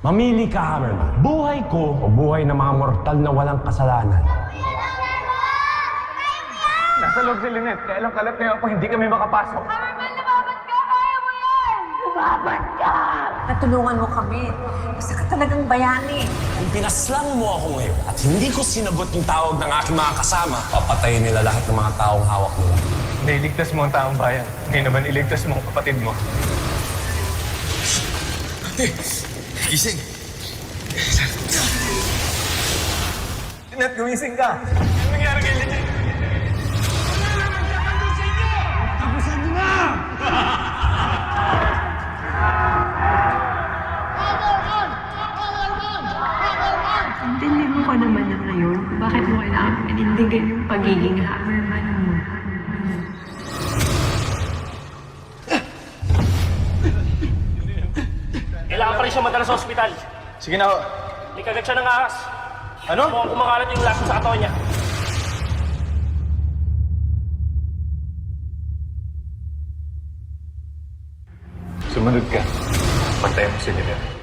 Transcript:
Mamili ka, Hammerman. Buhay ko o buhay ng mga mortal na walang kasalanan. Nasa loob si Lynette. Kaya lang kalat ngayon po, hindi kami makapasok. Hammerman, lumaban ka! Kaya mo yan! Lumaban ka! Natulungan mo kami. Basta ka talagang bayani. Kung pinaslang mo ako ngayon at hindi ko sinagot yung tawag ng aking mga kasama, papatayin nila lahat ng mga taong hawak nila. Hindi, iligtas mo ang taong bayan. Hindi naman iligtas mo ang kapatid mo. Gising! Lynette, gumising ka! Ano nangyari kay Lynette? Intindi mo ko naman na ngayon bakit mo kailangan panindigan yung pagiging Hammerman mo. Kailangan pa rin siya madala sa ospital. Sige na ho. May kagat siya ng ahas. Ano? Mukhang kumakalat yung lason sa katawan niya. Sumunod ka. Pantayan mo si Lynette.